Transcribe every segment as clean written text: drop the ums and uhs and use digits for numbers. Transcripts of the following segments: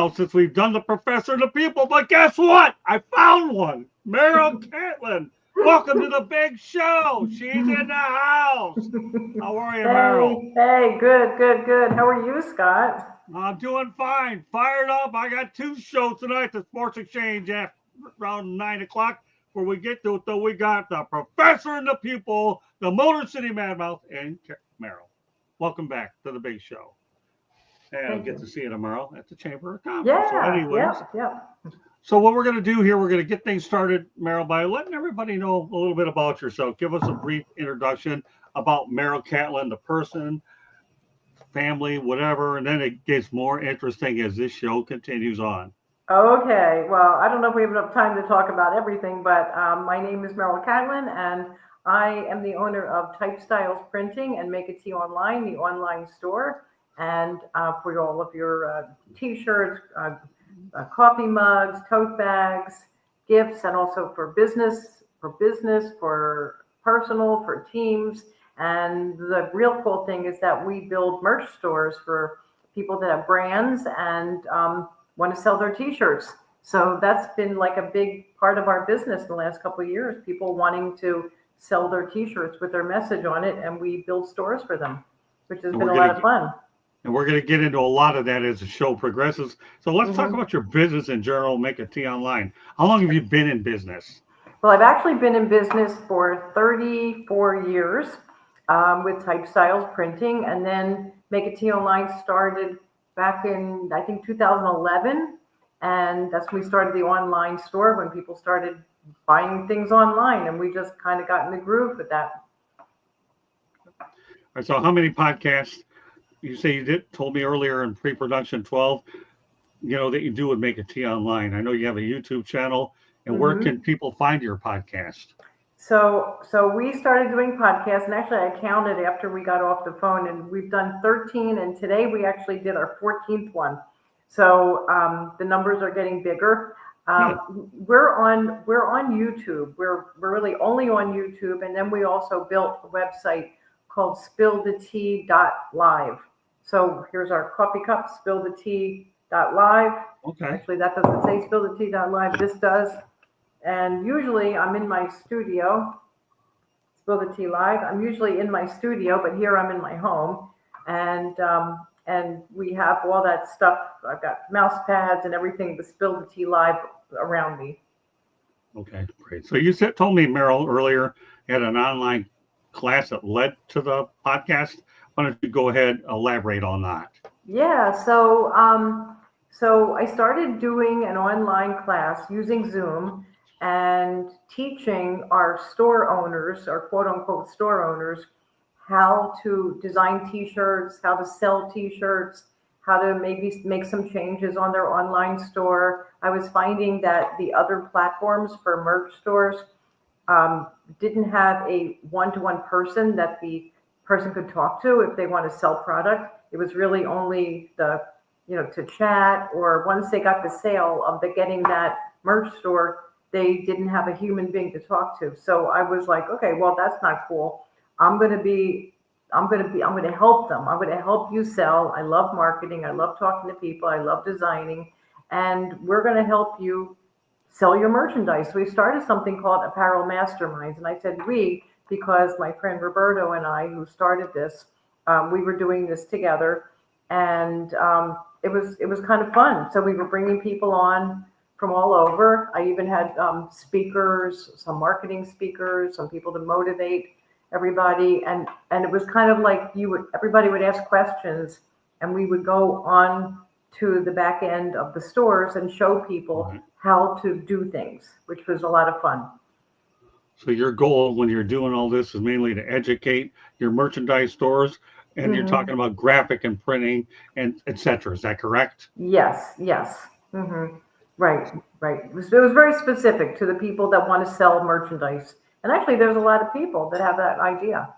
while since we've done the Professor and the People, but guess what? I found one. Meryl Catlin. Welcome to the big show. She's in the house. How are you, Meryl? Hey, good. How are you, Scott? I'm doing fine. Fired up. I got two shows tonight at the Sports Exchange at around 9 o'clock. Before we get to it, though, we got the Professor and the Pupil, the Motor City Madmouth, and Meryl. Welcome back to the big show. And I'll get to see you tomorrow at the Chamber of Commerce. Yeah, So anyways, yeah. So what we're going to do here, we're going to get things started, Meryl, by letting everybody know a little bit about yourself. Give us a brief introduction about Meryl Catlin, the person, family, whatever, and then it gets more interesting as this show continues on. Okay, well, I don't know if we have enough time to talk about everything, but my name is Meryl Catlin, and I am the owner of Type Styles Printing and Make a Tea Online, the online store, and for all of your T-shirts, coffee mugs, tote bags, gifts, and also for business, for personal, for teams. And the real cool thing is that we build merch stores for people that have brands and want to sell their T-shirts. So that's been like a big part of our business in the last couple of years, people wanting to sell their T-shirts with their message on it, and we build stores for them, which has been a lot of fun. And we're going to get into a lot of that as the show progresses. So let's talk about your business in general, Make a Tea Online. How long have you been in business? Well, I've actually been in business for 34 years with Type Styles Printing. And then Make a Tea Online started back in, I think, 2011. And that's when we started the online store, when people started buying things online. And we just kind of got in the groove with that. All right, so how many podcasts? You say you told me earlier in pre-production 12, that you do with Make a Tea Online. I know you have a YouTube channel, and where can people find your podcast? So we started doing podcasts, and actually I counted after we got off the phone, and we've done 13, and today we actually did our 14th one. So the numbers are getting bigger. We're on YouTube. We're really only on YouTube, and then we also built a website called spillthetea.live. So here's our coffee cup, spillthetea.live. Okay. Actually, that doesn't say spillthetea.live. This does. And usually I'm in my studio, Spill the Tea Live. I'm usually in my studio, but here I'm in my home. And we have all that stuff. I've got mouse pads and everything to Spill the Tea Live around me. Okay, great. So you told me, Meryl, earlier you had an online class that led to the podcast. Why don't you go ahead, elaborate on that? Yeah, so I started doing an online class using Zoom and teaching our store owners, our quote unquote store owners, how to design T-shirts, how to sell T-shirts, how to maybe make some changes on their online store. I was finding that the other platforms for merch stores didn't have a one-to-one person that the person could talk to if they want to sell product. It was really only to chat, or once they got the sale of getting that merch store, they didn't have a human being to talk to. So I was like, okay, well, that's not cool. I'm going to help them. I'm going to help you sell. I love marketing. I love talking to people. I love designing, and we're going to help you sell your merchandise. So we started something called Apparel Masterminds. And I said we, because my friend Roberto and I, who started this, we were doing this together, and it was kind of fun. So we were bringing people on from all over. I even had speakers, some marketing speakers, some people to motivate everybody, and it was kind of like everybody would ask questions, and we would go on to the back end of the stores and show people how to do things, which was a lot of fun. So your goal when you're doing all this is mainly to educate your merchandise stores, and you're talking about graphic and printing and et cetera. Is that correct? Yes. Right. It was very specific to the people that want to sell merchandise. And actually, there's a lot of people that have that idea.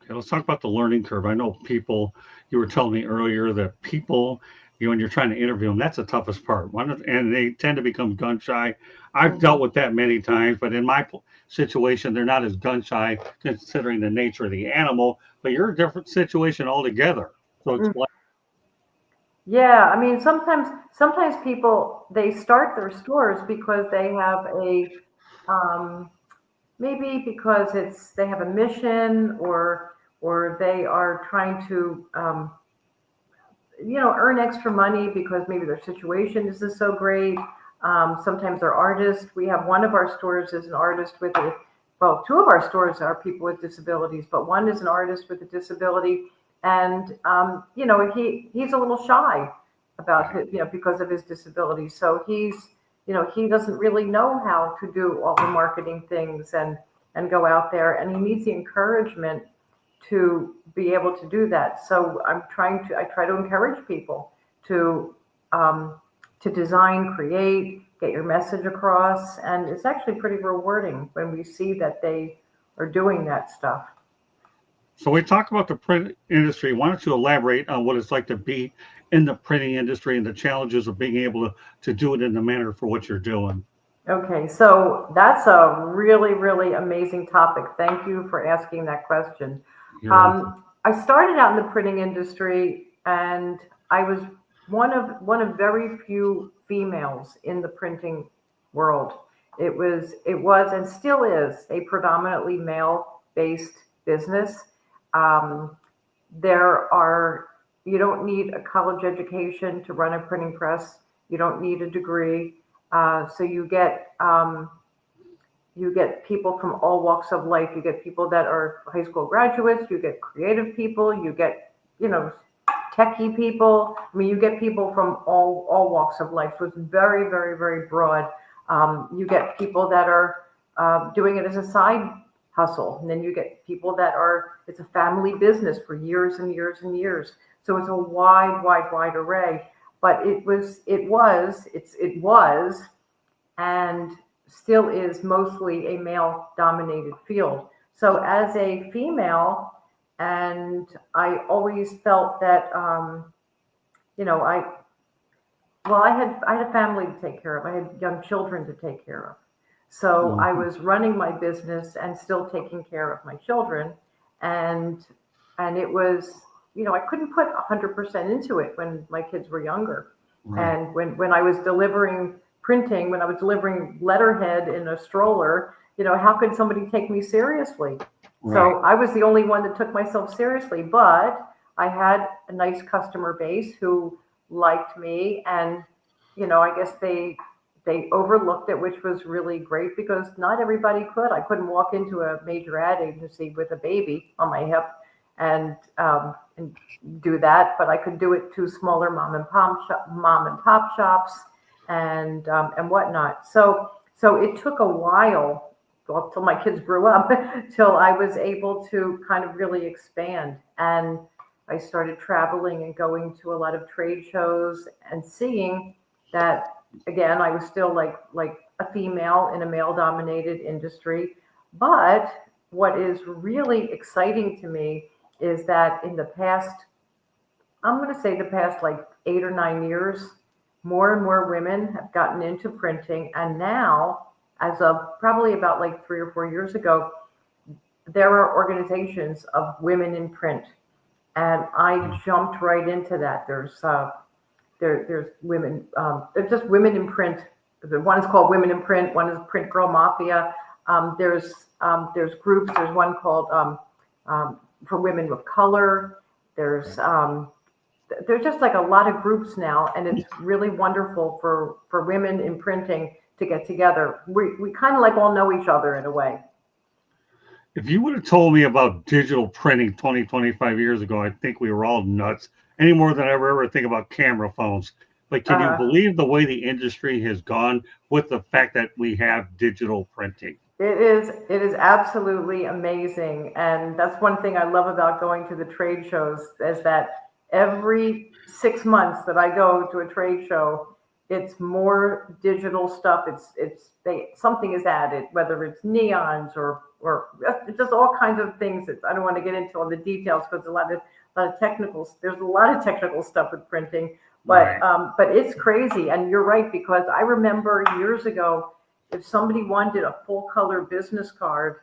Okay, let's talk about the learning curve. I know people, you were telling me earlier that people, when you're trying to interview them, that's the toughest part. And they tend to become gun shy. I've dealt with that many times, but in my situation, they're not as gun shy considering the nature of the animal, but you're a different situation altogether. So explain. Yeah, I mean, sometimes people, they start their stores because they have um, maybe because they have a mission, or they are trying to, earn extra money because maybe their situation isn't so great. Sometimes they're artists. We have one of our stores is an artist with well, two of our stores are people with disabilities, but one is an artist with a disability. And, he's a little shy about his, because of his disability. So he doesn't really know how to do all the marketing things and go out there, and he needs the encouragement to be able to do that. So I try to encourage people to, to design, create, get your message across. And it's actually pretty rewarding when we see that they are doing that stuff. So we talk about the print industry. Why don't you elaborate on what it's like to be in the printing industry and the challenges of being able to do it in the manner for what you're doing? Okay, so that's a really, really amazing topic. Thank you for asking that question. You're welcome. I started out in the printing industry, and I was one of very few females in the printing world. It was and still is a predominantly male-based business. Um, there are You don't need a college education to run a printing press. You don't need a degree. So you get people from all walks of life. You get people that are high school graduates. You get creative people. You get, techie people. I mean, you get people from all walks of life. So it's very, very, very broad. You get people that are doing it as a side hustle, and then you get people that it's a family business for years and years and years. So it's a wide, wide, wide array. But it was, and still is mostly a male dominated field. So as a female, and I always felt that, you know, I had a family to take care of. I had young children to take care of. So I Mhm. was running my business and still taking care of my children. And it was, I couldn't put 100% into it when my kids were younger. Right, And when I was delivering printing, when I was delivering letterhead in a stroller, how could somebody take me seriously? right. So I was the only one that took myself seriously, but I had a nice customer base who liked me. And, I guess they overlooked it, which was really great because not everybody could. I couldn't walk into a major ad agency with a baby on my hip and do that, but I could do it to smaller mom and pop shops and whatnot. So it took a while, well, till my kids grew up, till I was able to kind of really expand. And I started traveling and going to a lot of trade shows and seeing that, again, I was still like a female in a male dominated industry. But what is really exciting to me is that in the past, I'm going to say the past like 8 or 9 years, more and more women have gotten into printing. And now, as of probably about like 3 or 4 years ago, there are organizations of women in print. And I jumped right into that. There's women, there's just women in print. One is called Women in Print, one is Print Girl Mafia. There's groups, there's one called for women of color. There's just like a lot of groups now, and it's really wonderful for women in printing to get together. We kind of like all know each other in a way. If you would have told me about digital printing 20, 25 years ago, I think we were all nuts, any more than I ever think about camera phones. But can you Uh, believe the way the industry has gone with the fact that we have digital printing? it is absolutely amazing. And that's one thing I love about going to the trade shows is that every 6 months that I go to a trade show, it's more digital stuff. Something is added, whether it's neons or it's just all kinds of things. I don't want to get into all the details because there's a lot of technical stuff with printing, Right. but it's crazy. And you're right, because I remember years ago, if somebody wanted a full color business card,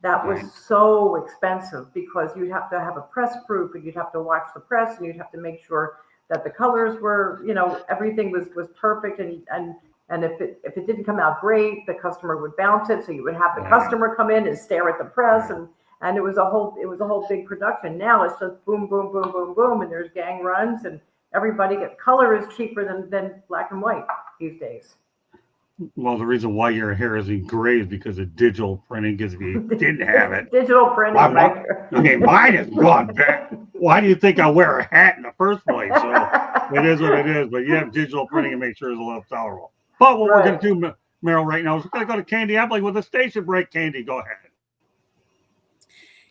that was Right. so expensive because you'd have to have a press proof, and you'd have to watch the press, and you'd have to make sure that the colors were, everything was perfect, and if it didn't come out great, the customer would bounce it. So you would have the customer come in and stare at the press, and it was a whole big production. Now it's just boom, boom, boom, boom, boom, and there's gang runs, and everybody gets color is cheaper than black and white these days. Well, the reason why your hair is engraved because of digital printing, because if you didn't have it, digital printing. Mine is gone back. Why do you think I wear a hat in the first place? So it is what it is. But you have digital printing and make sure it's a little tolerable. But what we're going to do, Meryl, right now is we're going to go to Candy Appling with a station break. Candy, go ahead.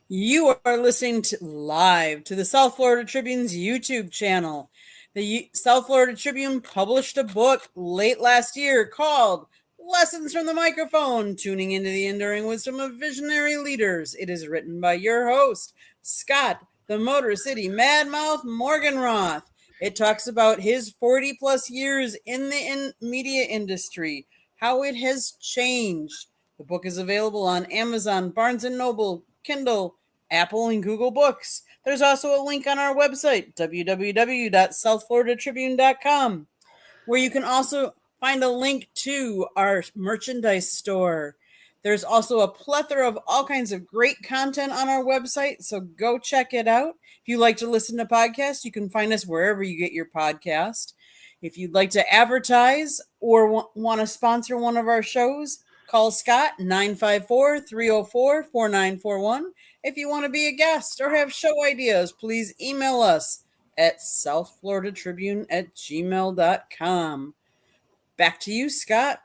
You are listening live to the South Florida Tribune's YouTube channel. The South Florida Tribune published a book late last year called Lessons from the Microphone, Tuning into the Enduring Wisdom of Visionary Leaders. It is written by your host, Scott, the Motor City Madmouth Morgenroth. It talks about his 40 plus years in the media industry, how it has changed. The book is available on Amazon, Barnes & Noble, Kindle, Apple, and Google Books. There's also a link on our website, www.southfloridatribune.com, where you can also find a link to our merchandise store. There's also a plethora of all kinds of great content on our website, so go check it out. If you like to listen to podcasts, you can find us wherever you get your podcast. If you'd like to advertise or want to sponsor one of our shows, call Scott 954-304-4941. If you want to be a guest or have show ideas, please email us at southfloridatribune@gmail.com. Back to you, Scott.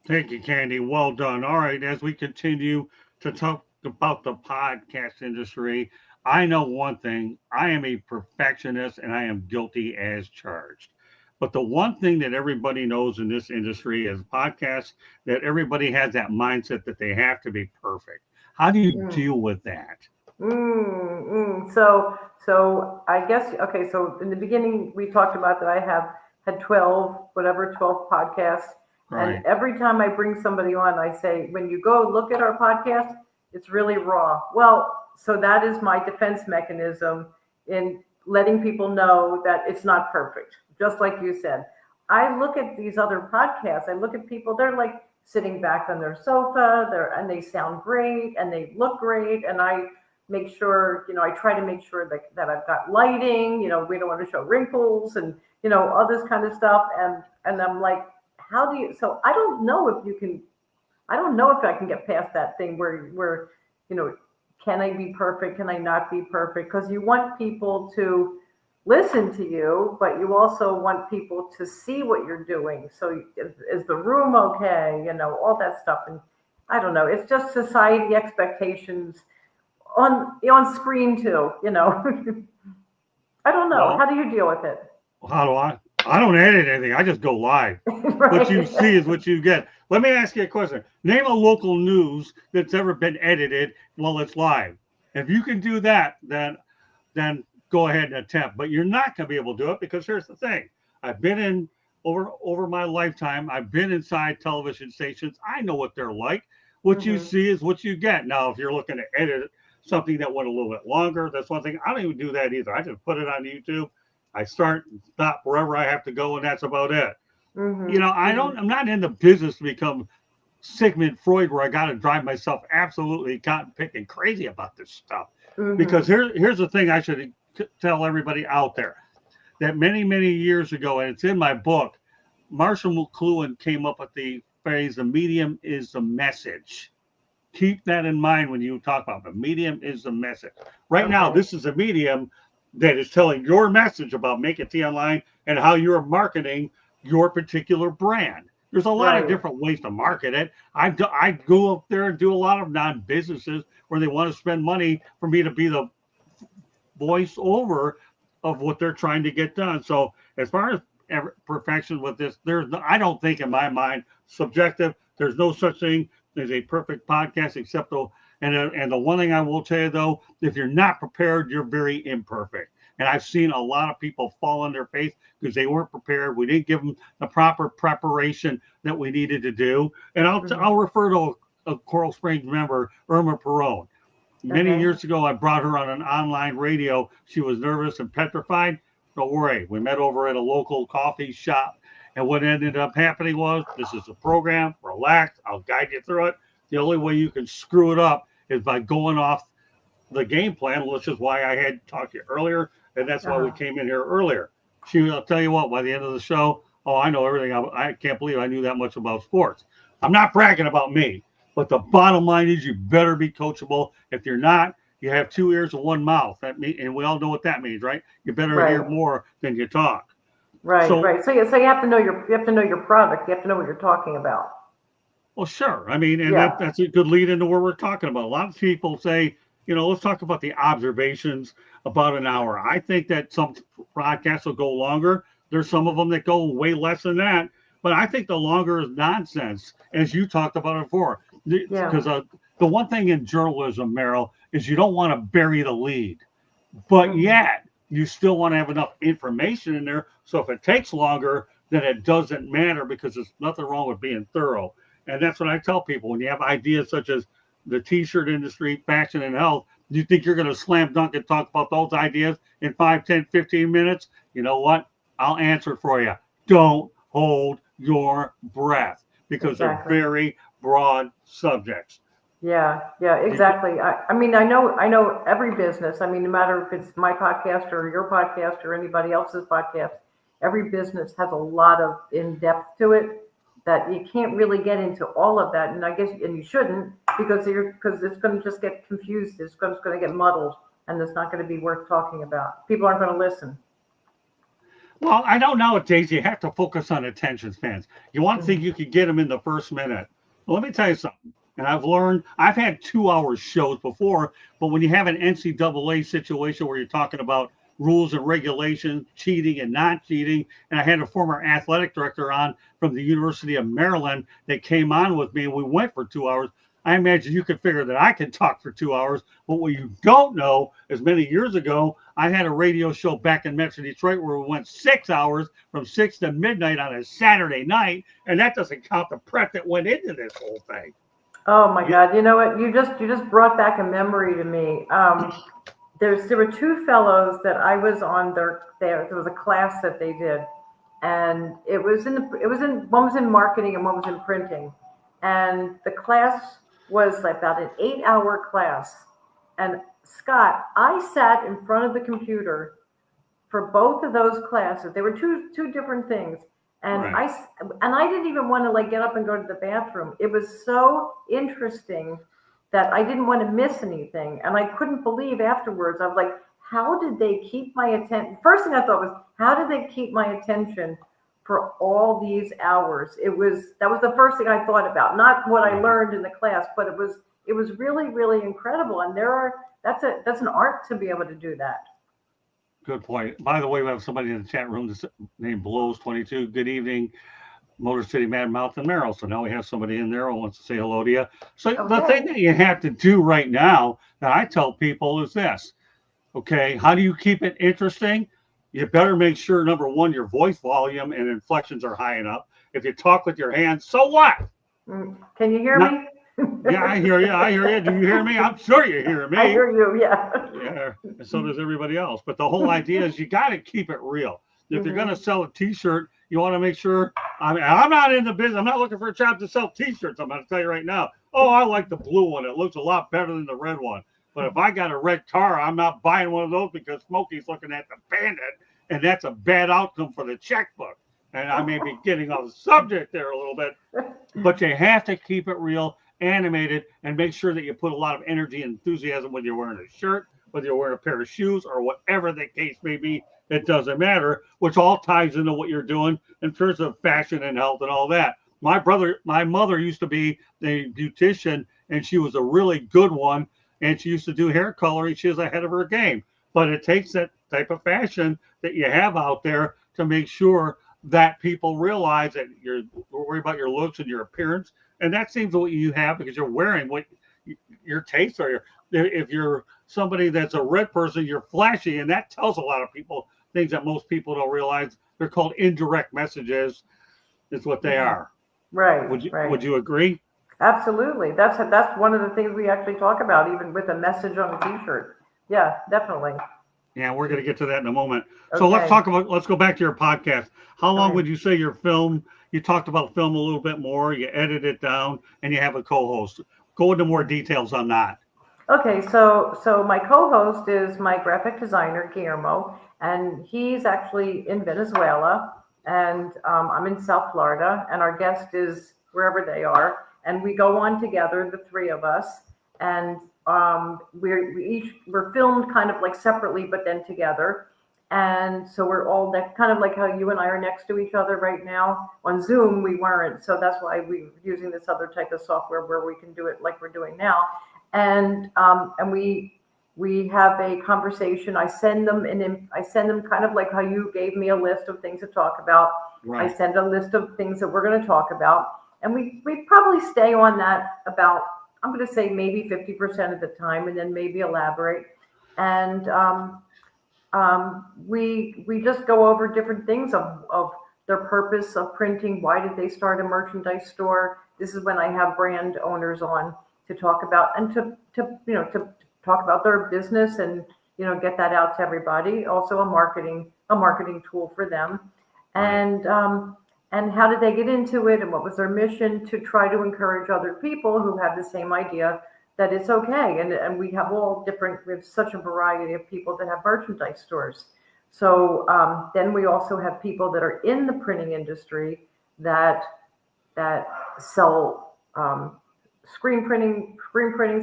Thank you, Candy. Well done. All right, as we continue to talk about the podcast industry, I know one thing. I am a perfectionist and I am guilty as charged. But the one thing that everybody knows in this industry is podcasts, that everybody has that mindset that they have to be perfect. How do you deal with that? So I guess, okay, so in the beginning, we talked about that I had 12 podcasts. Right. And every time I bring somebody on, I say, when you go look at our podcast, it's really raw. Well, so that is my defense mechanism in letting people know that it's not perfect. Just like you said, I look at these other podcasts. I look at people, they're like sitting back on their sofa, and they sound great and they look great. And I make sure, I try to make sure that I've got lighting, we don't want to show wrinkles and, all this kind of stuff. And I'm like, so I don't know if I can get past that thing where, can I be perfect? Can I not be perfect? Because you want people to listen to you, but you also want people to see what you're doing. So is the room okay? All that stuff. And I don't know. It's just society expectations on screen too, I don't know. Well, how do you deal with it? How do I? I don't edit anything. I just go live. Right. What you see is what you get. Let me ask you a question. Name a local news that's ever been edited while it's live. If you can do that, then go ahead and attempt. But you're not going to be able to do it because here's the thing. I've been in over my lifetime. I've been inside television stations. I know what they're like. What you see is what you get. Now, if you're looking to edit something that went a little bit longer, that's one thing. I don't even do that either. I just put it on YouTube. I start and stop wherever I have to go, and that's about it. I'm not in the business to become Sigmund Freud where I got to drive myself absolutely cotton picking crazy about this stuff. Because here's the thing I should tell everybody out there, that many, many years ago, and it's in my book, Marshall McLuhan came up with the phrase, the medium is the message. Keep that in mind when you talk about the medium is the message. Right now, this is a medium that is telling your message about Make It Tea Online and how you're marketing your particular brand. There's a lot of different ways to market it. I go up there and do a lot of non-businesses where they want to spend money for me to be the voiceover of what they're trying to get done. So as far as perfection with this, I don't think in my mind, subjective, there's no such thing as a perfect podcast except and the one thing I will tell you though, if you're not prepared, you're very imperfect. And I've seen a lot of people fall on their face because they weren't prepared. We didn't give them the proper preparation that we needed to do. And I'll refer to a Coral Springs member, Irma Perone. Many years ago, I brought her on an online radio. She was nervous and petrified. Don't worry. We met over at a local coffee shop. And what ended up happening was, this is a program, relax, I'll guide you through it. The only way you can screw it up is by going off the game plan, which is why I had talked to you earlier. And that's why we came in here earlier. I'll tell you what, by the end of the show, oh, I know everything. I can't believe I knew that much about sports. I'm not bragging about me, but the bottom line is you better be coachable. If you're not, you have 2 ears and 1 mouth. And we all know what that means, right? You better hear more than you talk. Right, right. So you have to know your product. You have to know what you're talking about. Well, sure. I mean, and that's a good lead into where we're talking about. A lot of people say, let's talk about the observations about an hour. I think that some podcasts will go longer. There's some of them that go way less than that. But I think the longer is nonsense, as you talked about it before. Because the one thing in journalism, Meryl, is you don't want to bury the lead. But yet, you still want to have enough information in there. So if it takes longer, then it doesn't matter because there's nothing wrong with being thorough. And that's what I tell people. When you have ideas such as the T-shirt industry, fashion, and health, do you think you're going to slam dunk and talk about those ideas in 5, 10, 15 minutes? You know what? I'll answer for you. Don't hold your breath because they're very broad subjects. Yeah, exactly. I mean, I know every business. I mean, no matter if it's my podcast or your podcast or anybody else's podcast, every business has a lot of in-depth to it that you can't really get into all of that. And I guess, and you shouldn't, because it's going to just get confused. It's going to get muddled, and it's not going to be worth talking about. People aren't going to listen. Well, I know nowadays you have to focus on attention spans. You want to think you could get them in the first minute. Well, let me tell you something. And I've had 2-hour shows before, but when you have an NCAA situation where you're talking about rules and regulations, cheating and not cheating, and I had a former athletic director on from the University of Maryland that came on with me, and we went for 2 hours. I imagine you could figure that I can talk for 2 hours, but what you don't know is many years ago, I had a radio show back in Metro Detroit where we went 6 hours from 6 to midnight on a Saturday night, and that doesn't count the prep that went into this whole thing. Oh my God! You know what? You just brought back a memory to me. There were 2 fellows that I was on there was a class that they did, and one was in marketing and one was in printing, and the class was about an 8-hour class. And Scott, I sat in front of the computer for both of those classes. They were two different things. And right. I didn't even want to get up and go to the bathroom. It was so interesting that I didn't want to miss anything. And I couldn't believe afterwards. I was like, how did they keep my attention? First thing I thought was, how did they keep my attention for all these hours? That was the first thing I thought about. Not what I learned in the class, but it was really, really incredible. And that's an art to be able to do that. Good point. By the way, we have somebody in the chat room named Blows22. Good evening, Motor City Mad Mouth and Meryl. So now we have somebody in there who wants to say hello to you. So the thing that you have to do right now that I tell people is this. Okay, how do you keep it interesting? You better make sure, number one, your voice volume and inflections are high enough. If you talk with your hands, so what? Can you hear me? Yeah, I hear you. Do you hear me? I'm sure you hear me. I hear you, yeah. Yeah, and so does everybody else. But the whole idea is you got to keep it real. If you're going to sell a T-shirt, you want to make sure. I mean, I'm not in the business. I'm not looking for a job to sell T-shirts. I'm going to tell you right now. Oh, I like the blue one. It looks a lot better than the red one. But if I got a red car, I'm not buying one of those because Smokey's looking at the Bandit, and that's a bad outcome for the checkbook. And I may be getting off the subject there a little bit, but you have to keep it real, animated, and make sure that you put a lot of energy and enthusiasm whether you're wearing a shirt, whether you're wearing a pair of shoes, or whatever the case may be. It doesn't matter, which all ties into what you're doing in terms of fashion and health and all that. My mother used to be a beautician, and she was a really good one, and she used to do hair coloring. She was ahead of her game. But it takes that type of fashion that you have out there to make sure that people realize that you're worried about your looks and your appearance. And that seems what you have because you're wearing what your tastes are. If you're somebody that's a red person, you're flashy. And that tells a lot of people things that most people don't realize. They're called indirect messages. Is what they are. Right. Would you agree? Absolutely. That's one of the things we actually talk about, even with a message on a T-shirt. Yeah, definitely. Yeah, we're going to get to that in a moment. So let's Okay. let's go back to your podcast. How long Okay. would you say your film, you talked about film a little bit more, you edit it down, and you have a co-host. Go into more details on that. Okay, so my co-host is my graphic designer, Guillermo, and he's actually in Venezuela, and I'm in South Florida, and our guest is wherever they are, and we go on together, the three of us, and we're filmed kind of like separately, but then together. And so we're all kind of like how you and I are next to each other right now. On Zoom, we weren't, so that's why we're using this other type of software where we can do it like we're doing now. And we have a conversation. I send them kind of like how you gave me a list of things to talk about. Right. I send a list of things that we're going to talk about, and we probably stay on that about, I'm going to say maybe 50% of the time, and then maybe elaborate. And we just go over different things of their purpose of printing. Why did they start a merchandise store? This is when I have brand owners on to talk about and to talk about their business and get that out to everybody. Also a marketing tool for them. And how did they get into it, and what was their mission to try to encourage other people who have the same idea that it's okay. And we have we have such a variety of people that have merchandise stores. So then we also have people that are in the printing industry that sell screen printing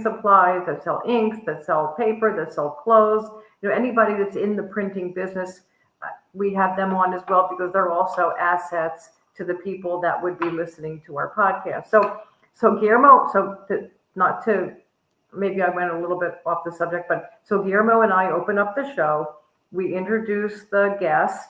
supplies, that sell inks, that sell paper, that sell clothes. Anybody that's in the printing business, we have them on as well, because they're also assets to the people that would be listening to our podcast. So Guillermo, maybe I went a little bit off the subject, but so Guillermo and I open up the show, we introduce the guest,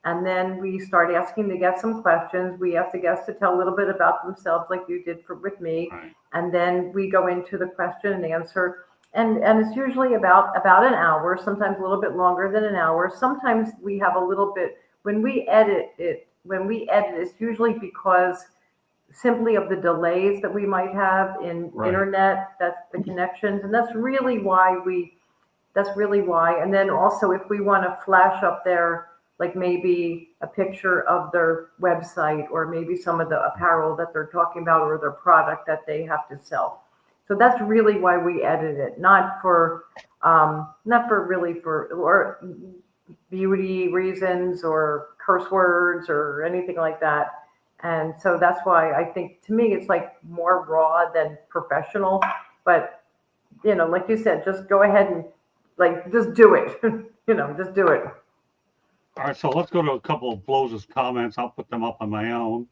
and then we start asking the guest some questions. We ask the guest to tell a little bit about themselves, like you did with me, Right. and then we go into the question and answer. And it's usually about an hour, sometimes a little bit longer than an hour. Sometimes we have a little bit, when we edit, it's usually because simply of the delays that we might have in Right. internet, that's the connections. And that's really why. And then also if we want to flash up there, like maybe a picture of their website, or maybe some of the apparel that they're talking about, or their product that they have to sell. So that's really why we edit it, not for beauty reasons or curse words or anything like that. And so that's why I think, to me, it's like more raw than professional. But like you said, just go ahead and just do it. Just do it. All right, so let's go to a couple of Blows' comments. I'll put them up on my own.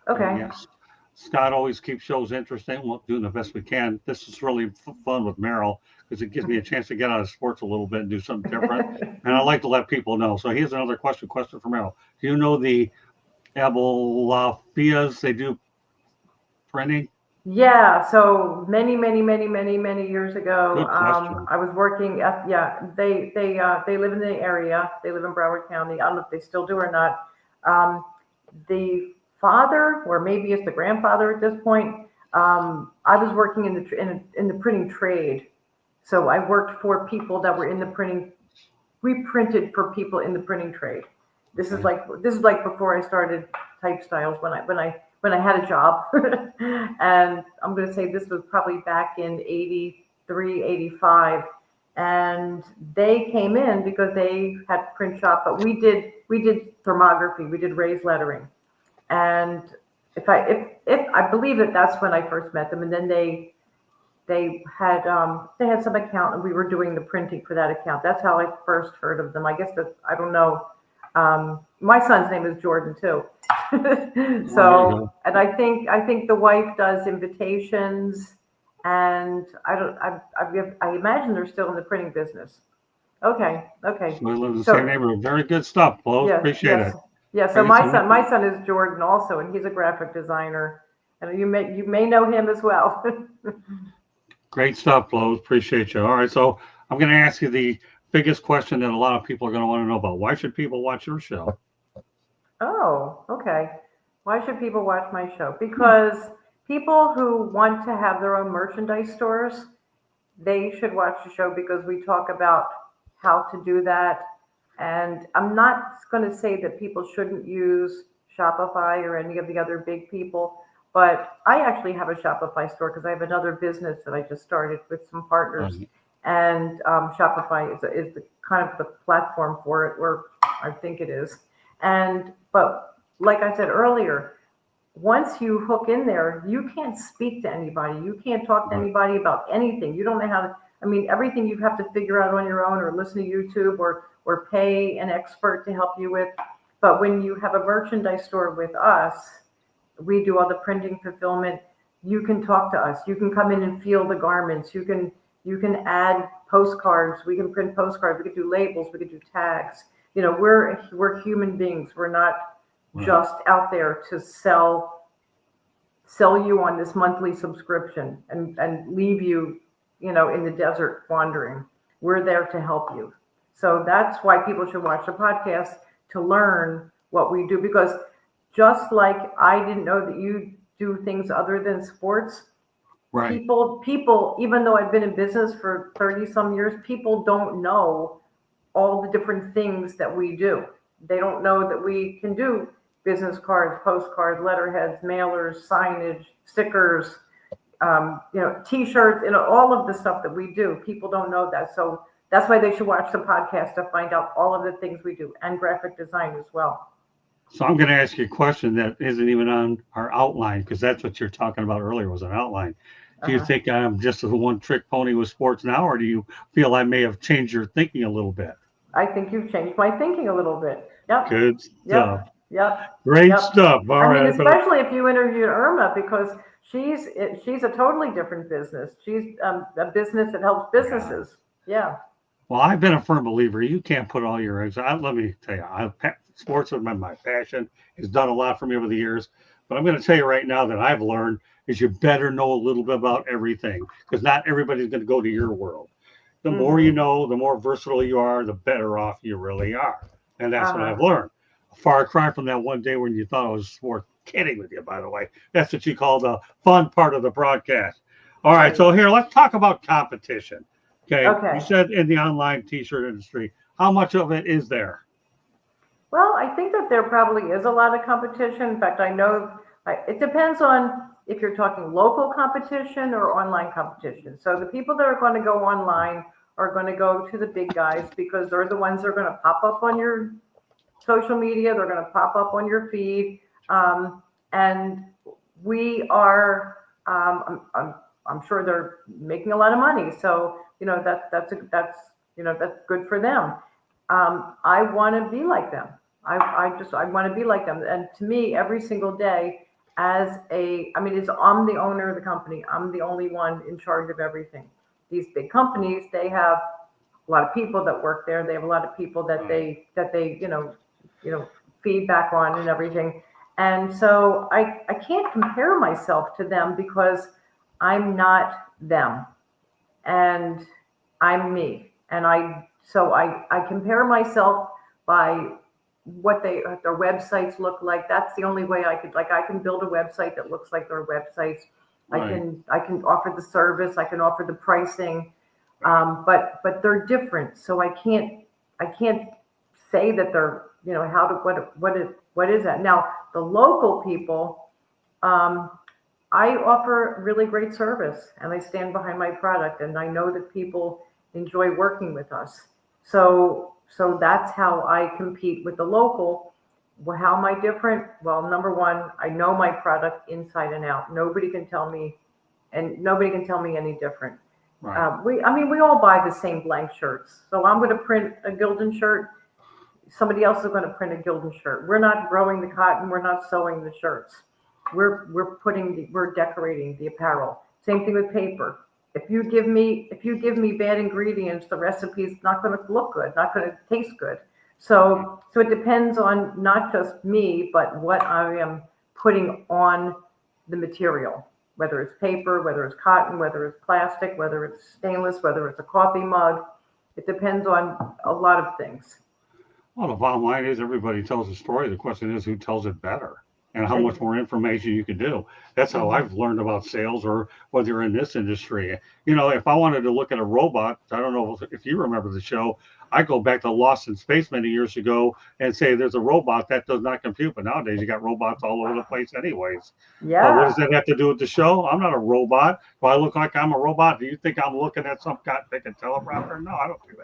Okay. Yes. Scott always keeps shows interesting. We're doing the best we can. This is really fun with Merrill, because it gives me a chance to get out of sports a little bit and do something different. And I like to let people know. So here's another question for Merrill. Do you know the Abulafias? They do printing? Yeah, so many years ago, Good question. I was working at, they live in the area. They live in Broward County. I don't know if they still do or not. The father, or maybe it's the grandfather at this point, I was working in the printing trade. So I worked for people that were in the printing. We printed for people in the printing trade. This is like before I started Type Styles, when I had a job. And I'm going to say this was probably back in 83, 85. And they came in because they had print shop, but we did thermography, we did raised lettering. And if I believe that's when I first met them. And then they had some account, and we were doing the printing for that account. That's how I first heard of them. I guess I don't know. My son's name is Jordan too. So, and I think the wife does invitations, and I imagine they're still in the printing business. Okay. So we live in the same neighborhood. Very good stuff, Blows. Appreciate it. Yeah. So my son is Jordan also, and he's a graphic designer, and you may know him as well. Great stuff, Blows. Appreciate you. All right, so I'm going to ask you the biggest question that a lot of people are going to want to know about. Why should people watch your show? Oh, okay. Why should people watch my show? Because people who want to have their own merchandise stores, they should watch the show, because we talk about how to do that. And I'm not going to say that people shouldn't use Shopify or any of the other big people, but I actually have a Shopify store because I have another business that I just started with some partners. And Shopify is the kind of the platform for it, or I think it is. But like I said earlier, once you hook in there, you can't speak to anybody. You can't talk to anybody about anything. You don't know how to, I mean, everything you have to figure out on your own or listen to YouTube or pay an expert to help you with. But when you have a merchandise store with us, we do all the printing, fulfillment. You can talk to us. You can come in and feel the garments. You can add postcards. We can print postcards. We can do labels. We can do tags. You know, we're human beings. We're not just out there to sell you on this monthly subscription and leave you, you know, in the desert wandering. We're there to help you. So that's why people should watch the podcast, to learn what we do, because just like I didn't know that you do things other than sports, people, even though I've been in business for 30 some years, people don't know all the different things that we do. They don't know that we can do business cards, postcards, letterheads, mailers, signage, stickers, you know, T-shirts, you know, all of the stuff that we do. People don't know that. So that's why they should watch the podcast to find out all of the things we do, and graphic design as well. So I'm going to ask you a question that isn't even on our outline, because that's what you're talking about earlier was an outline. Do you think I'm just a one-trick pony with sports now, or do you feel I may have changed your thinking a little bit? I think you've changed my thinking a little bit. Yep. Good stuff. Yep. Great stuff. All right. I mean, especially if you interviewed Irma, because she's a totally different business. She's a business that helps businesses. Yeah. Well, I've been a firm believer. You can't put all your eggs. Let me tell you, sports is my passion. It's done a lot for me over the years. But I'm going to tell you right now that I've learned is you better know a little bit about everything, because not everybody's going to go to your world. The more you know, the more versatile you are, the better off you really are. And that's what I've learned. A far cry from that one day when you thought I was worth kidding with you, by the way. That's what you call the fun part of the broadcast. All right, so here, let's talk about competition. Okay. You said in the online T-shirt industry, how much of it is there? Well, I think that there probably is a lot of competition. In fact, I know it depends on if you're talking local competition or online competition. So the people that are going to go online are going to go to the big guys, because they're the ones that are going to pop up on your social media. They're going to pop up on your feed. And we are, I'm sure they're making a lot of money. So, you know, that's good for them. I want to be like them. I want to be like them. And to me, every single day, I'm the owner of the company. I'm the only one in charge of everything. These big companies, they have a lot of people that work there. They have a lot of people that they feedback on and everything. And so I can't compare myself to them, because I'm not them, and I'm me. And I compare myself by what their websites look like. That's the only way I can build a website that looks like their websites. Right. I can offer the service, I can offer the pricing, but they're different. So I can't say that they're, you know, what is that? Now, the local people, I offer really great service, and I stand behind my product, and I know that people enjoy working with us. So that's how I compete with the local. Well, how am I different? Well, number one, I know my product inside and out. Nobody can tell me any different. Right. We all buy the same blank shirts. So I'm going to print a Gildan shirt. Somebody else is going to print a Gildan shirt. We're not growing the cotton. We're not sewing the shirts. We're decorating the apparel. Same thing with paper. If you give me bad ingredients, the recipe's not going to look good, not going to taste good. So it depends on not just me, but what I am putting on the material, whether it's paper, whether it's cotton, whether it's plastic, whether it's stainless, whether it's a coffee mug. It depends on a lot of things. Well, the bottom line is everybody tells a story. The question is who tells it better. and how much more information you can do. That's how I've learned about sales, or whether you're in this industry. If I wanted to look at a robot, I don't know if you remember the show. I go back to Lost in Space many years ago and say there's a robot that does not compute. But nowadays you got robots all over the place anyways. Yeah. But what does that have to do with the show? I'm not a robot. Do I look like I'm a robot? Do you think I'm looking at some goddamn teleprompter? No, I don't do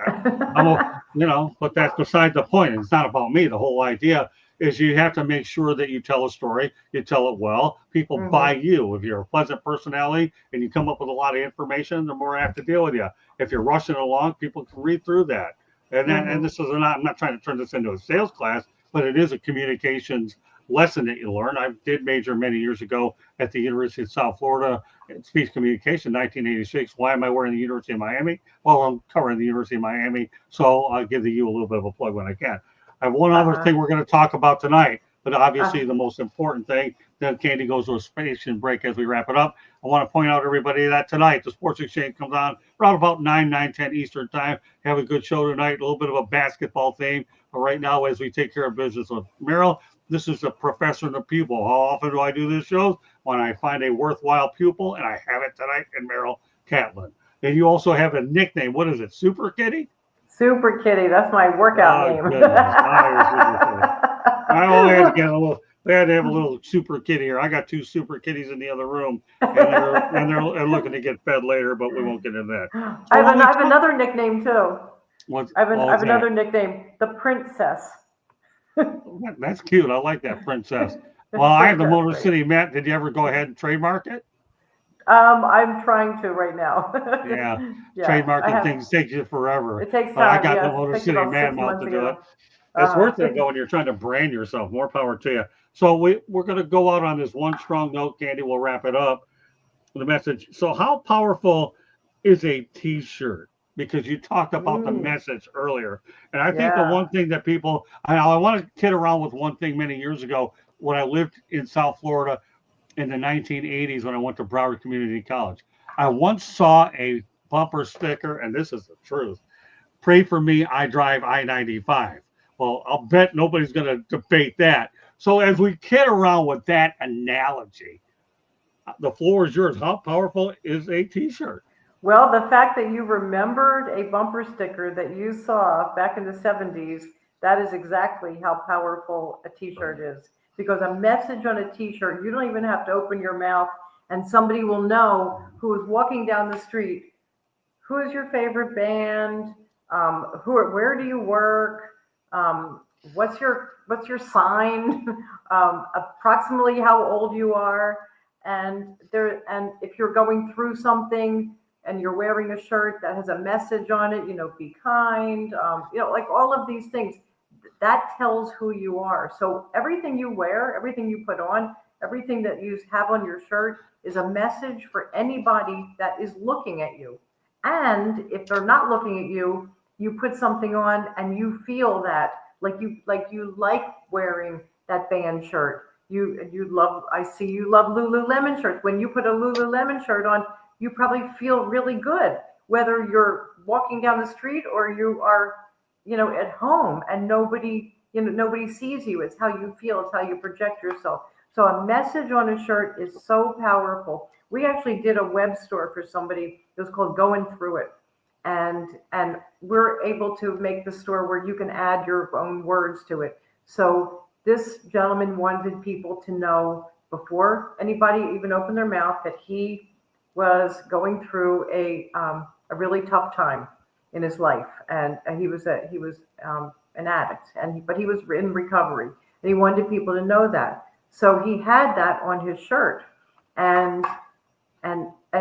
that. But that's beside the point. It's not about me. The whole idea is you have to make sure that you tell a story, you tell it well. People buy you. If you're a pleasant personality and you come up with a lot of information, the more I have to deal with you. If you're rushing along, people can read through that. And then, and this is I'm not trying to turn this into a sales class, but it is a communications lesson that you learn. I did major many years ago at the University of South Florida in speech communication, 1986. Why am I wearing the University of Miami? Well, I'm covering the University of Miami, so I'll give you a little bit of a plug when I can. I have one other thing we're going to talk about tonight, but obviously the most important thing, then Candy goes to a station break as we wrap it up. I want to point out everybody that tonight, the Sports Exchange comes on around about 9:10 Eastern time. Have a good show tonight, a little bit of a basketball theme. But right now, as we take care of business with Meryl, this is the professor and the pupil. How often do I do this show? When I find a worthwhile pupil, and I have it tonight in Meryl Catlin. And you also have a nickname. What is it, Super Kitty? Super Kitty, that's my workout name. I always get a little. They had to have a little Super Kitty here. I got 2 Super Kitties in the other room, and they're looking to get fed later, but we won't get into that. So I have another nickname too. I have another nickname, the Princess. That's cute. I like that, Princess. Well, I have the Motor City Matt. Did you ever go ahead and trademark it? I'm trying to right now. Yeah, trademarking things takes you forever. It takes time. But I got the Motor City Mad Mouth to do it. It's worth it though when you're trying to brand yourself. More power to you. So we're going to go out on this one strong note, Candy. We'll wrap it up. The message. So how powerful is a T-shirt? Because you talked about the message earlier, and I think the one thing that people, I want to kid around with one thing many years ago when I lived in South Florida in the 1980s when I went to Broward Community College. I once saw a bumper sticker, and this is the truth. Pray for me, I drive I-95. Well, I'll bet nobody's going to debate that. So as we kid around with that analogy, the floor is yours. How powerful is a T-shirt? Well, the fact that you remembered a bumper sticker that you saw back in the 70s, that is exactly how powerful a T-shirt is. Because a message on a T-shirt, you don't even have to open your mouth, and somebody will know who is walking down the street. Who is your favorite band? Where do you work? What's your sign? Approximately how old you are, and if you're going through something and you're wearing a shirt that has a message on it, be kind, like all of these things, that tells who you are. So everything you wear, everything you put on, everything that you have on your shirt is a message for anybody that is looking at you. And if they're not looking at you, you put something on and you feel that, like you like wearing that band shirt. I see you love Lululemon shirts. When you put a Lululemon shirt on, you probably feel really good, whether you're walking down the street or you are, at home and nobody sees you. It's how you feel. It's how you project yourself. So a message on a shirt is so powerful. We actually did a web store for somebody. It was called Going Through It. And we're able to make the store where you can add your own words to it. So this gentleman wanted people to know before anybody even opened their mouth that he was going through a really tough time in his life, and he was an addict, but he was in recovery, and he wanted people to know that. So he had that on his shirt, and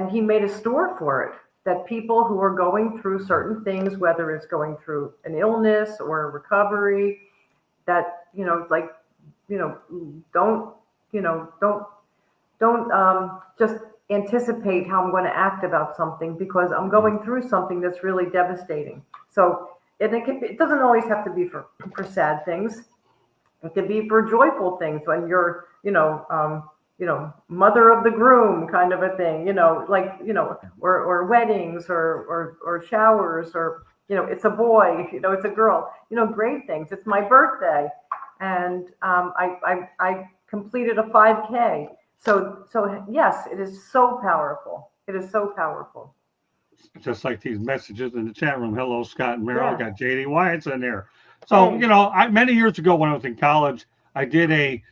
he made a store for it, that people who are going through certain things, whether it's going through an illness or a recovery, that don't just anticipate how I'm going to act about something, because I'm going through something that's really devastating. So it doesn't always have to be for sad things. It could be for joyful things, when you're, mother of the groom kind of a thing, or weddings or showers, or, it's a boy, it's a girl, great things. It's my birthday. And I completed a 5K. So yes, it is so powerful. It is so powerful. Just like these messages in the chat room. Hello, Scott and Meryl. Yeah. Got JD Wyatt's in there. So, Hey. Many years ago when I was in college, I did a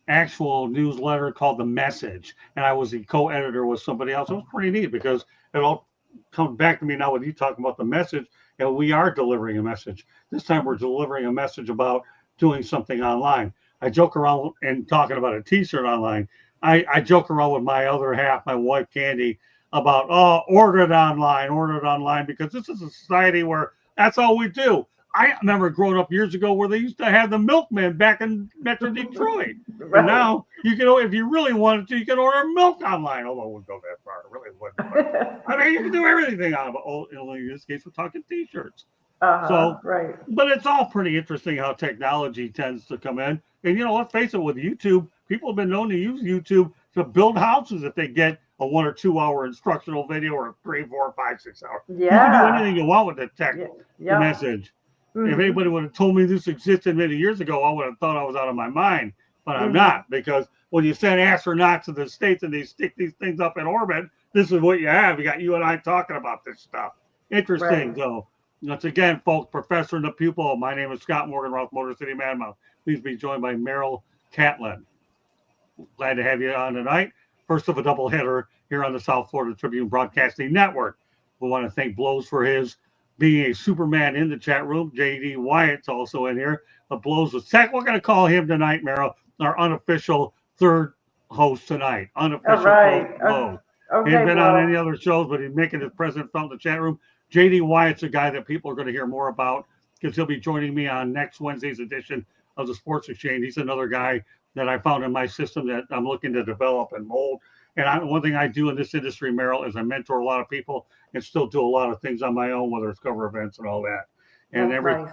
actual newsletter called The Message, and I was the co-editor with somebody else. It was pretty neat because it all comes back to me now with you talking about the message, and we are delivering a message. This time we're delivering a message about doing something online. I joke around and talking about a t-shirt online. I joke around with my other half, my wife Candy, about order it online, because this is a society where that's all we do. I remember growing up years ago where they used to have the milkman back in Metro Detroit. Right. And now you can, if you really wanted to, you can order milk online. Although it wouldn't go that far, it really wouldn't. But, I mean, you can do everything on it. Only in this case, we're talking t-shirts. So, right. But it's all pretty interesting how technology tends to come in. And let's face it, with YouTube, people have been known to use YouTube to build houses if they get a 1 or 2 hour instructional video, or 3, 4, 5, 6 hours. Yeah. You can do anything you want with the tech, Yeah. the message. Mhm. If anybody would have told me this existed many years ago, I would have thought I was out of my mind. But I'm not, because when you send astronauts to the States and they stick these things up in orbit, this is what you have. You got you and I talking about this stuff. Interesting. Right. So, once again, folks, Professor and the Pupil, my name is Scott Morgenroth, Motor City Madmouth. Please be joined by Meryl Catlin. Glad to have you on tonight. First of a doubleheader here on the South Florida Tribune Broadcasting Network. We want to thank Blows for his being a Superman in the chat room. JD Wyatt's also in here. But Blows was tech. We're going to call him tonight, Meryl, our unofficial third host tonight. Unofficial All right. Blows. Okay. He ain't been on well, any other shows, but he's making his presence felt in the chat room. JD Wyatt's a guy that people are going to hear more about because he'll be joining me on next Wednesday's edition of the Sports Exchange. He's another guy that I found in my system that I'm looking to develop and mold. And one thing I do in this industry, Meryl, is I mentor a lot of people and still do a lot of things on my own, whether it's cover events and all that. And that's nice.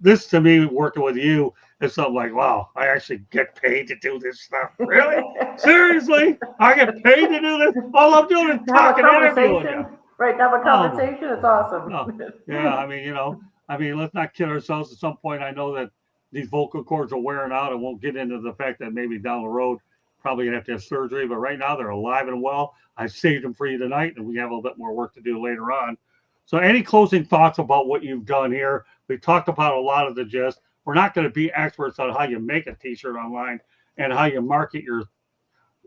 this to me, working with you, is something like, wow, I actually get paid to do this stuff. Really? Seriously? I get paid to do this? All I'm doing is To have a talking and interviewing you. conversation. Right. To have a conversation. It's awesome. No. Yeah, I mean, let's not kid ourselves. At some point, I know that these vocal cords are wearing out, and won't get into the fact that maybe down the road, probably gonna have to have surgery. But right now, they're alive and well. I saved them for you tonight, and we have a little bit more work to do later on. So, any closing thoughts about what you've done here? We talked about a lot of the gist. We're not going to be experts on how you make a T-shirt online and how you market your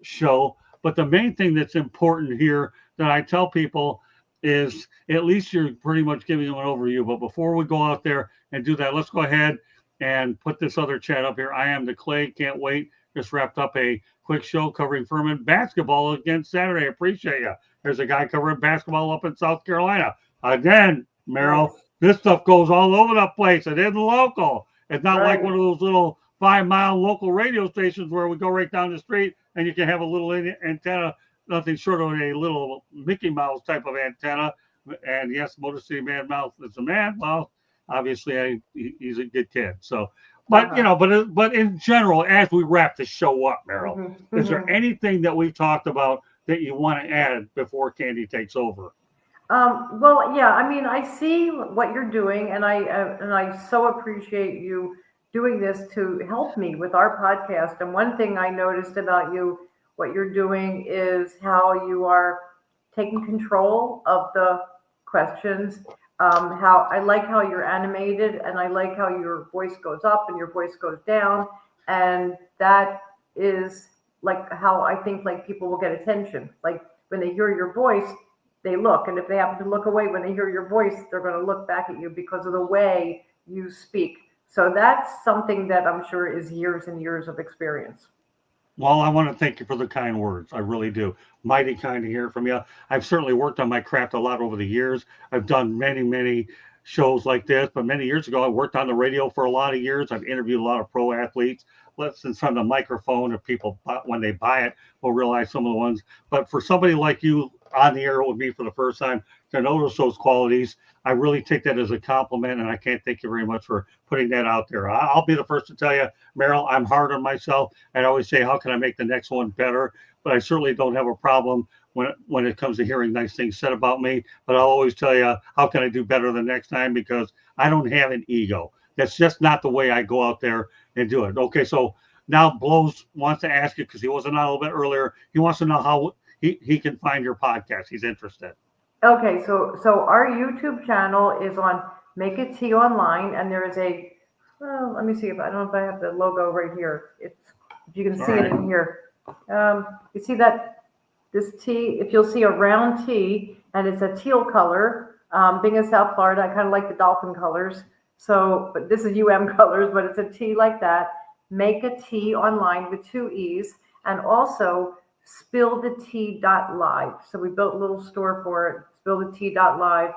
show, but the main thing that's important here that I tell people is at least you're pretty much giving them an overview. But before we go out there and do that, let's go ahead and put this other chat up here. I am the Clay. Can't wait. Just wrapped up a quick show covering Furman basketball again Saturday. I appreciate you. There's a guy covering basketball up in South Carolina. Again, Meryl, this stuff goes all over the place. It isn't local. It's not like one of those little 5-mile local radio stations where we go right down the street and you can have a little antenna, nothing short of a little Mickey Mouse type of antenna. And yes, Motor City Madmouth is a man. Well, obviously, he's a good kid. So, but but in general, as we wrap the show up, Meryl, is there anything that we've talked about that you want to add before Candy takes over? Well, yeah, I mean, I see what you're doing, and I so appreciate you doing this to help me with our podcast. And one thing I noticed about you, what you're doing is how you are taking control of the questions. How I like how you're animated, and I like how your voice goes up and your voice goes down, and that is like how I think like people will get attention. Like when they hear your voice, they look, and if they happen to look away when they hear your voice, they're going to look back at you because of the way you speak. So that's something that I'm sure is years and years of experience. Well, I want to thank you for the kind words. I really do. Mighty kind to hear from you. I've certainly worked on my craft a lot over the years. I've done many, many shows like this, but many years ago, I worked on the radio for a lot of years. I've interviewed a lot of pro athletes. Listen from the microphone, if people, when they buy it, will realize some of the ones. But for somebody like you on the air with me for the first time to notice those qualities, I really take that as a compliment, and I can't thank you very much for putting that out there. I'll be the first to tell you, Meryl, I'm hard on myself. I always say, how can I make the next one better? But I certainly don't have a problem when it comes to hearing nice things said about me. But I'll always tell you, how can I do better the next time? Because I don't have an ego. That's just not the way I go out there and do it. Okay, so now Blows wants to ask you, because he wasn't on a little bit earlier, he wants to know how he can find your podcast. He's interested. Okay, so our YouTube channel is on Make It Tea Online, and there is a, well, let me see if I don't know if I have the logo right here. It's, if you can see it in here. You see that this tea, if you'll see a round tea, and it's a teal color. Being in South Florida, I kind of like the dolphin colors. So, but this is colors, but it's a tea like that. Make a Tea Online with 2 E's, and also spillthetea.live. So we built a little store for it, spillthetea.live,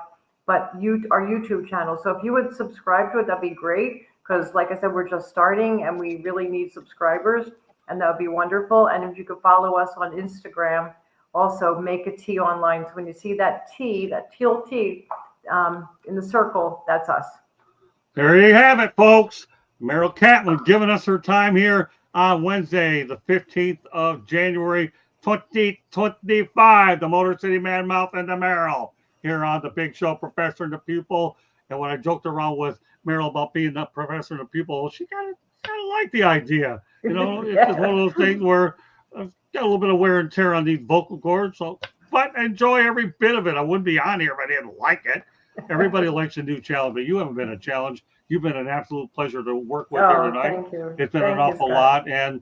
but our YouTube channel. So if you would subscribe to it, that'd be great. Because like I said, we're just starting and we really need subscribers, and that would be wonderful. And if you could follow us on Instagram, also Make a Tea Online. So when you see that tea, that teal tea in the circle, that's us. There you have it, folks. Meryl Catlin giving us her time here on Wednesday, the 15th of January, 2025. The Motor City Man Mouth and the Meryl here on the Big Show, Professor and the Pupil. And when I joked around with Meryl about being the professor and the pupil, she kind of liked the idea. You know, it's just one of those things where I've got a little bit of wear and tear on these vocal cords. So, but enjoy every bit of it. I wouldn't be on here if I didn't like it. Everybody likes a new challenge, but you haven't been a challenge. You've been an absolute pleasure to work with here tonight. Thank you. It's been an awful lot. And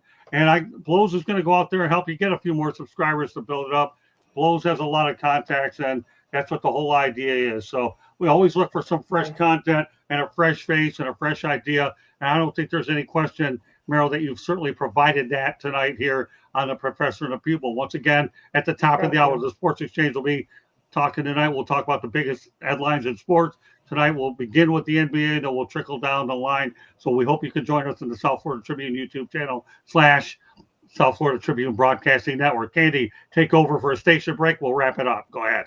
Blows is going to go out there and help you get a few more subscribers to build it up. Blows has a lot of contacts, and that's what the whole idea is. So we always look for some fresh content and a fresh face and a fresh idea. And I don't think there's any question, Meryl, that you've certainly provided that tonight here on the Professor and the Pupil. Once again, at the top of the hour, the Sports Exchange will be talking tonight. We'll talk about the biggest headlines in sports. Tonight we'll begin with the NBA, then we'll trickle down the line. So we hope you can join us in the South Florida Tribune YouTube channel / South Florida Tribune Broadcasting Network. Candy, take over for a station break. We'll wrap it up. Go ahead.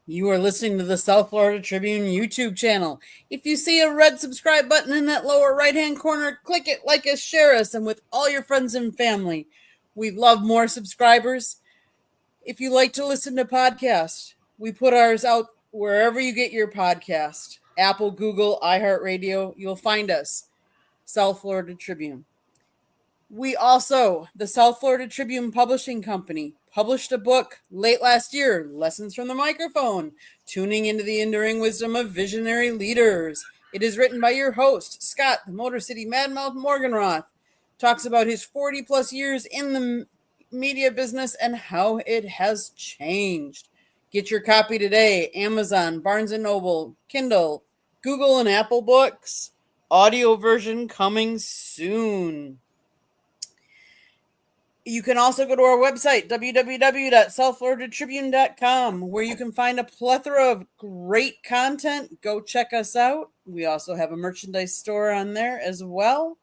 You are listening to the South Florida Tribune YouTube channel. If you see a red subscribe button in that lower right-hand corner, click it, like us, share us, and with all your friends and family. We love more subscribers. If you like to listen to podcasts, we put ours out wherever you get your podcast. Apple, Google, iHeartRadio, you'll find us. South Florida Tribune. We also, the South Florida Tribune Publishing Company, published a book late last year, Lessons from the Microphone, Tuning into the Enduring Wisdom of Visionary Leaders. It is written by your host, Scott, the Motor City Madmouth Morganroth. Talks about his 40-plus years in the media business and how it has changed. Get your copy today. Amazon, Barnes & Noble, Kindle, Google, and Apple Books. Audio version coming soon. You can also go to our website, www.southfloridatribune.com, where you can find a plethora of great content. Go check us out. We also have a merchandise store on there as well.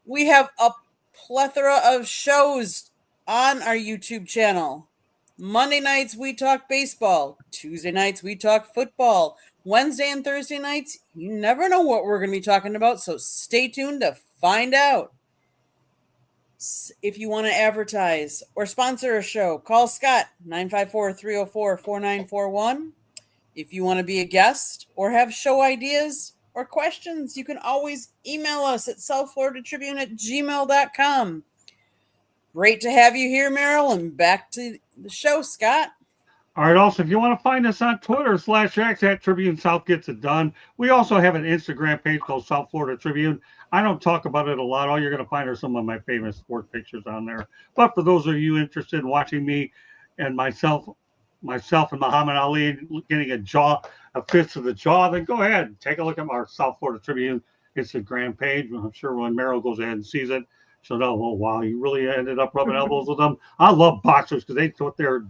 We have a plethora of shows on our YouTube channel. Monday nights, we talk baseball. Tuesday nights, we talk football. Wednesday and Thursday nights, you never know what we're going to be talking about, so stay tuned to find out. If you want to advertise or sponsor a show, call Scott, 954-304-4941. If you want to be a guest or have show ideas or questions, you can always email us at southfloridatribune@gmail.com. Great to have you here, Meryl, and back to the show, Scott. All right. Also, if you want to find us on Twitter /X at Tribune South Gets It Done, we also have an Instagram page called South Florida Tribune. I don't talk about it a lot. All you're going to find are some of my famous sports pictures on there. But for those of you interested in watching me and myself and Muhammad Ali getting a fist to the jaw, then go ahead and take a look at our South Florida Tribune Instagram page. I'm sure when Meryl goes ahead and sees it, she'll know, oh, wow, you really ended up rubbing elbows with them. I love boxers because they put their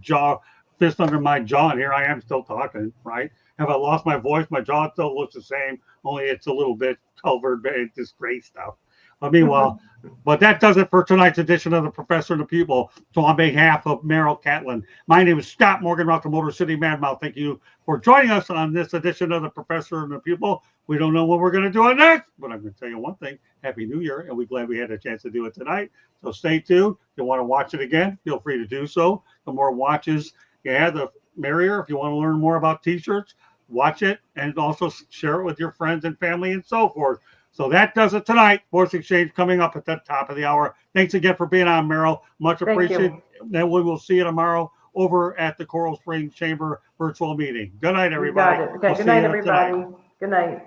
fist under my jaw, and here I am still talking, right? Have I lost my voice? My jaw still looks the same, only it's a little bit covered by this gray stuff. But meanwhile, but that does it for tonight's edition of the Professor and the Pupil. So on behalf of Meryl Catlin, my name is Scott Morganroth, the Motor City Madmouth. Thank you for joining us on this edition of the Professor and the Pupil. We don't know when we're going to do it next, but I'm going to tell you one thing. Happy New Year, and we're glad we had a chance to do it tonight. So stay tuned. If you want to watch it again, feel free to do so. The more watches you have, the merrier. If you want to learn more about T-shirts, watch it and also share it with your friends and family and so forth. So that does it tonight. Sports Exchange coming up at the top of the hour. Thanks again for being on, Meryl. Much Thank you. appreciated. Then we will see you tomorrow over at the Coral Springs Chamber virtual meeting. Good night, You everybody. got it. Okay, We'll good see night, you tonight. everybody. Good night.